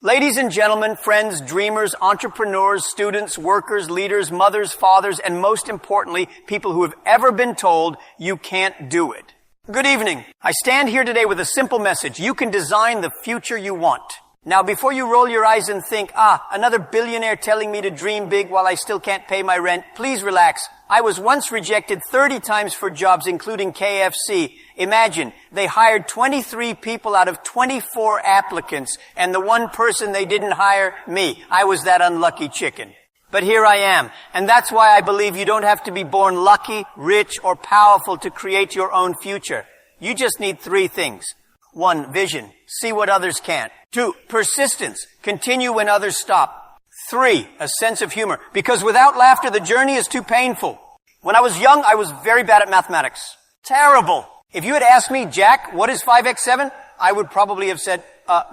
Ladies and gentlemen, friends, dreamers, entrepreneurs, students, workers, leaders, mothers, fathers, and most importantly, people who have ever been told you can't do it. Good evening. I stand here today with a simple message. You can design the future you want. Now, before you roll your eyes and think, another billionaire telling me to dream big while I still can't pay my rent, please relax. I was once rejected 30 times for jobs, including KFC. Imagine, they hired 23 people out of 24 applicants, and the one person they didn't hire, me. I was that unlucky chicken. But here I am, and that's why I believe you don't have to be born lucky, rich, or powerful to create your own future. You just need 3 things. 1, vision. See what others can't. 2, persistence. Continue when others stop. 3, a sense of humor. Because without laughter, the journey is too painful. When I was young, I was very bad at mathematics. Terrible. If you had asked me, Jack, what is 5x7? I would probably have said,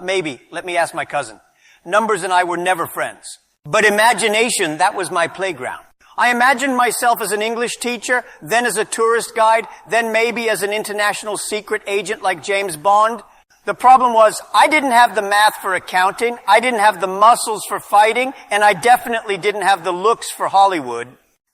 maybe. Let me ask my cousin. Numbers and I were never friends. But imagination, that was my playground. I imagined myself as an English teacher, then as a tourist guide, then maybe as an international secret agent like James Bond. The problem was, I didn't have the math for accounting, I didn't have the muscles for fighting, and I definitely didn't have the looks for Hollywood,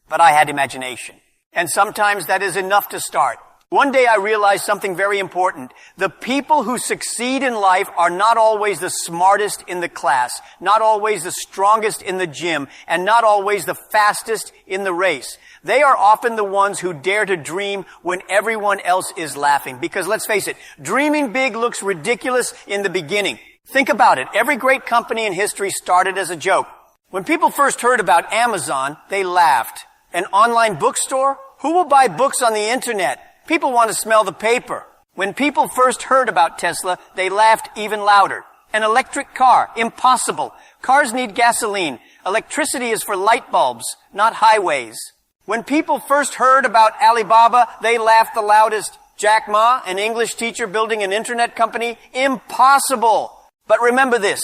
but I had imagination. And sometimes that is enough to start. One day I realized something very important. The people who succeed in life are not always the smartest in the class, not always the strongest in the gym, and not always the fastest in the race. They are often the ones who dare to dream when everyone else is laughing. Because let's face it, dreaming big looks ridiculous in the beginning. Think about it. Every great company in history started as a joke. When people first heard about Amazon, they laughed. An online bookstore? Who will buy books on the internet? People want to smell the paper. When people first heard about Tesla, they laughed even louder. An electric car? Impossible. Cars need gasoline. Electricity is for light bulbs, not highways. When people first heard about Alibaba, they laughed the loudest. Jack Ma, an English teacher building an internet company? Impossible. But remember this.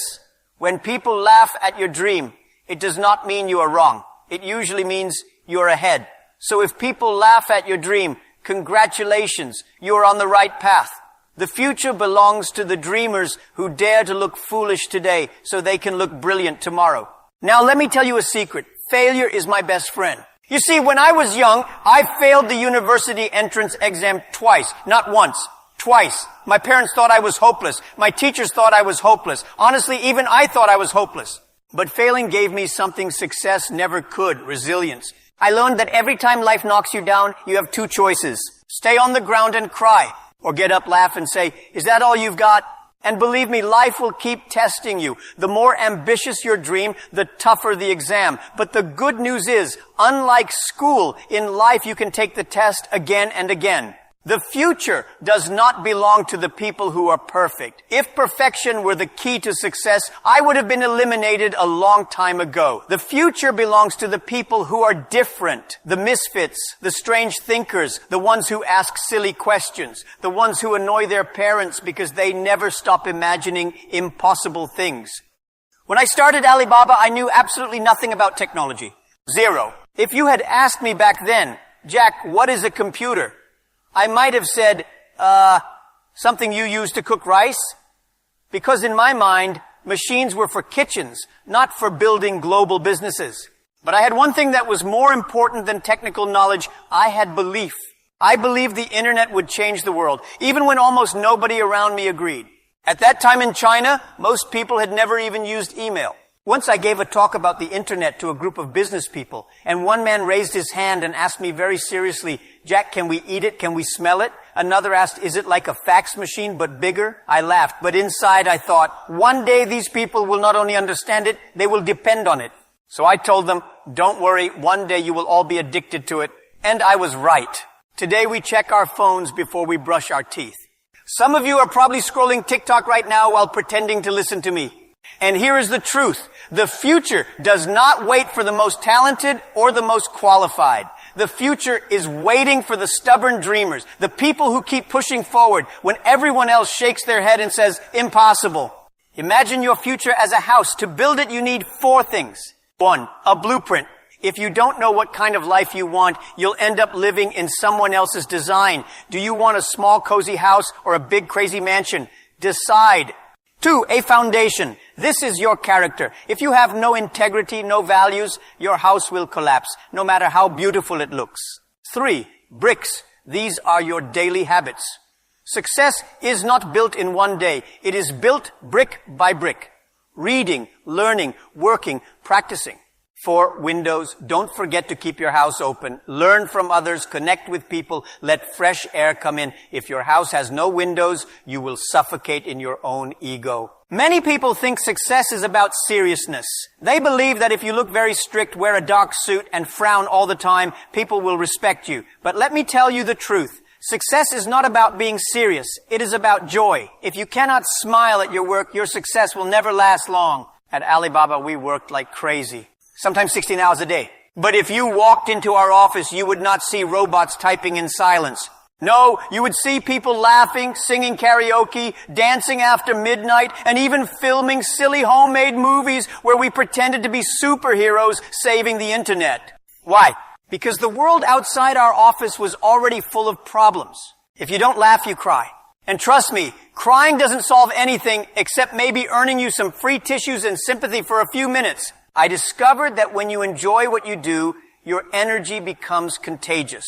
When people laugh at your dream, it does not mean you are wrong. It usually means you're ahead. So if people laugh at your dream, congratulations, you are on the right path. The future belongs to the dreamers who dare to look foolish today so they can look brilliant tomorrow. Now let me tell you a secret. Failure is my best friend. You see, when I was young, I failed the university entrance exam twice, not once, twice. My parents thought I was hopeless. My teachers thought I was hopeless. Honestly, even I thought I was hopeless. But failing gave me something success never could, resilience. I learned that every time life knocks you down, you have 2 choices. Stay on the ground and cry, or get up, laugh, and say, is that all you've got? And believe me, life will keep testing you. The more ambitious your dream, the tougher the exam. But the good news is, unlike school, in life you can take the test again and again. The future does not belong to the people who are perfect. If perfection were the key to success, I would have been eliminated a long time ago. The future belongs to the people who are different, the misfits, the strange thinkers, the ones who ask silly questions, the ones who annoy their parents because they never stop imagining impossible things. When I started Alibaba, I knew absolutely nothing about technology. 0. If you had asked me back then, Jack, what is a computer? I might have said, something you use to cook rice. Because in my mind, machines were for kitchens, not for building global businesses. But I had one thing that was more important than technical knowledge. I had belief. I believed the internet would change the world, even when almost nobody around me agreed. At that time in China, most people had never even used email. Once I gave a talk about the internet to a group of business people, and one man raised his hand and asked me very seriously, Jack, can we eat it? Can we smell it? Another asked, is it like a fax machine but bigger? I laughed, but inside I thought, one day these people will not only understand it, they will depend on it. So I told them, don't worry, one day you will all be addicted to it. And I was right. Today we check our phones before we brush our teeth. Some of you are probably scrolling TikTok right now while pretending to listen to me. And here is the truth. The future does not wait for the most talented or the most qualified. The future is waiting for the stubborn dreamers, the people who keep pushing forward when everyone else shakes their head and says, impossible. Imagine your future as a house. To build it, you need 4 things. 1, a blueprint. If you don't know what kind of life you want, you'll end up living in someone else's design. Do you want a small, cozy house or a big, crazy mansion? Decide. 2, a foundation. This is your character. If you have no integrity, no values, your house will collapse, no matter how beautiful it looks. 3, bricks. These are your daily habits. Success is not built in one day. It is built brick by brick. Reading, learning, working, practicing. 4, windows. Don't forget to keep your house open. Learn from others. Connect with people. Let fresh air come in. If your house has no windows, you will suffocate in your own ego. Many people think success is about seriousness. They believe that if you look very strict, wear a dark suit, and frown all the time, people will respect you. But let me tell you the truth. Success is not about being serious. It is about joy. If you cannot smile at your work, your success will never last long. At Alibaba, we worked like crazy. Sometimes 16 hours a day. But if you walked into our office, you would not see robots typing in silence. No, you would see people laughing, singing karaoke, dancing after midnight, and even filming silly homemade movies where we pretended to be superheroes saving the internet. Why? Because the world outside our office was already full of problems. If you don't laugh, you cry. And trust me, crying doesn't solve anything except maybe earning you some free tissues and sympathy for a few minutes. I discovered that when you enjoy what you do, your energy becomes contagious.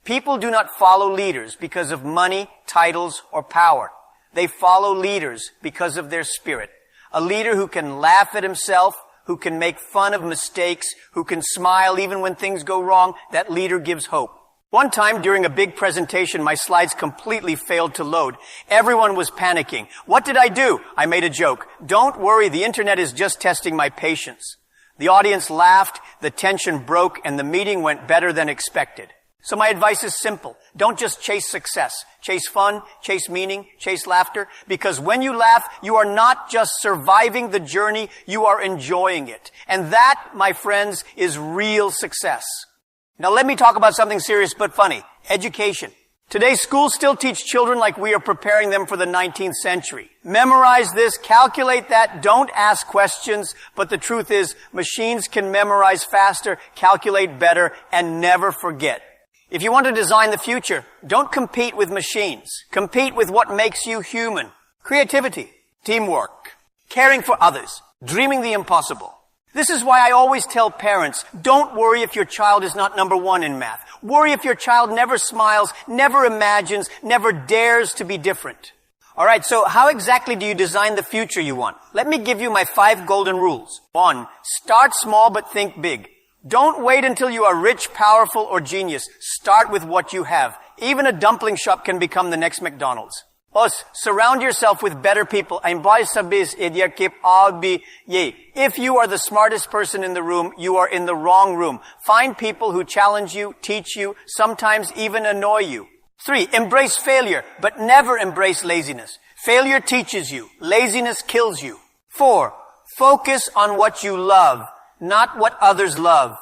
People do not follow leaders because of money, titles, or power. They follow leaders because of their spirit. A leader who can laugh at himself, who can make fun of mistakes, who can smile even when things go wrong, that leader gives hope. One time during a big presentation, my slides completely failed to load. Everyone was panicking. What did I do? I made a joke. Don't worry, the internet is just testing my patience. The audience laughed, the tension broke, and the meeting went better than expected. So my advice is simple. Don't just chase success. Chase fun, chase meaning, chase laughter. Because when you laugh, you are not just surviving the journey, you are enjoying it. And that, my friends, is real success. Now let me talk about something serious but funny. Education. Today, schools still teach children like we are preparing them for the 19th century. Memorize this, calculate that, don't ask questions, but the truth is, machines can memorize faster, calculate better, and never forget. If you want to design the future, don't compete with machines. Compete with what makes you human. Creativity, teamwork, caring for others, dreaming the impossible. This is why I always tell parents, don't worry if your child is not number 1 in math. Worry if your child never smiles, never imagines, never dares to be different. Alright, so how exactly do you design the future you want? Let me give you my 5 golden rules. 1, start small but think big. Don't wait until you are rich, powerful, or genius. Start with what you have. Even a dumpling shop can become the next McDonald's. Surround yourself with better people. If you are the smartest person in the room, you are in the wrong room. Find people who challenge you, teach you, sometimes even annoy you. 3, embrace failure, but never embrace laziness. Failure teaches you. Laziness kills you. 4, focus on what you love, not what others love.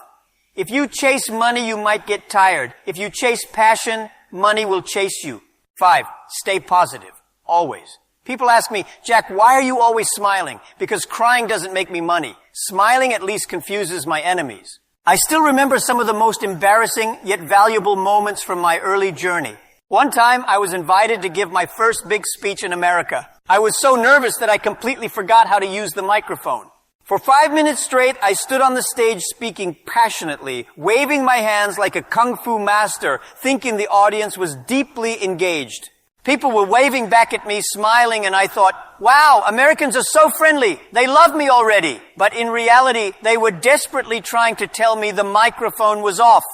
If you chase money, you might get tired. If you chase passion, money will chase you. 5, stay positive. Always. People ask me, Jack, why are you always smiling? Because crying doesn't make me money. Smiling at least confuses my enemies. I still remember some of the most embarrassing yet valuable moments from my early journey. One time, I was invited to give my first big speech in America. I was so nervous that I completely forgot how to use the microphone. For 5 minutes straight, I stood on the stage speaking passionately, waving my hands like a kung fu master, thinking the audience was deeply engaged. People were waving back at me, smiling, and I thought, wow, Americans are so friendly. They love me already. But in reality, they were desperately trying to tell me the microphone was off.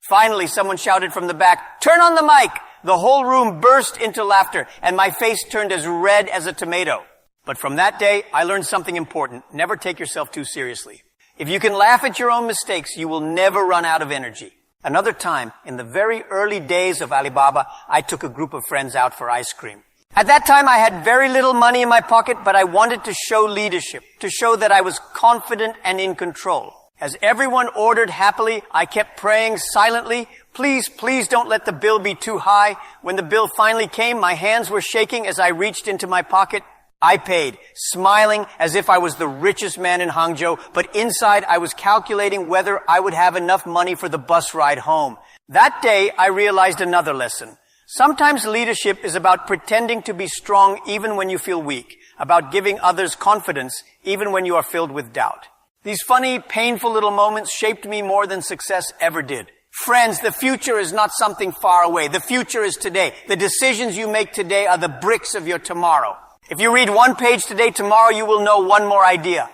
Finally, someone shouted from the back, turn on the mic. The whole room burst into laughter, and my face turned as red as a tomato. But from that day, I learned something important. Never take yourself too seriously. If you can laugh at your own mistakes, you will never run out of energy. Another time, in the very early days of Alibaba, I took a group of friends out for ice cream. At that time, I had very little money in my pocket, but I wanted to show leadership, to show that I was confident and in control. As everyone ordered happily, I kept praying silently, please, please don't let the bill be too high. When the bill finally came, my hands were shaking as I reached into my pocket. I paid, smiling as if I was the richest man in Hangzhou, but inside I was calculating whether I would have enough money for the bus ride home. That day, I realized another lesson. Sometimes leadership is about pretending to be strong even when you feel weak, about giving others confidence even when you are filled with doubt. These funny, painful little moments shaped me more than success ever did. Friends, the future is not something far away. The future is today. The decisions you make today are the bricks of your tomorrow. If you read one page today, tomorrow you will know one more idea.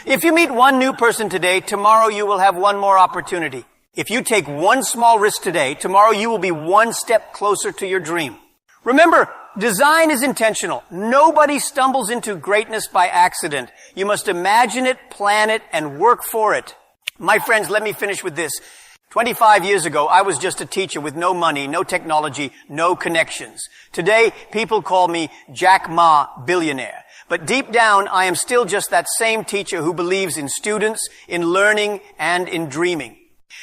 If you meet one new person today, tomorrow you will have one more opportunity. If you take one small risk today, tomorrow you will be one step closer to your dream. Remember, design is intentional. Nobody stumbles into greatness by accident. You must imagine it, plan it, and work for it. My friends, let me finish with this. 25 years ago, I was just a teacher with no money, no technology, no connections. Today, people call me Jack Ma billionaire. But deep down, I am still just that same teacher who believes in students, in learning, and in dreaming.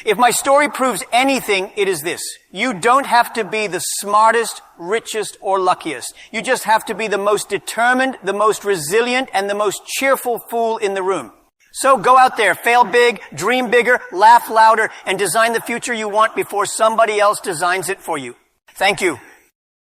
If my story proves anything, it is this. You don't have to be the smartest, richest, or luckiest. You just have to be the most determined, the most resilient, and the most cheerful fool in the room. So go out there, fail big, dream bigger, laugh louder, and design the future you want before somebody else designs it for you. Thank you.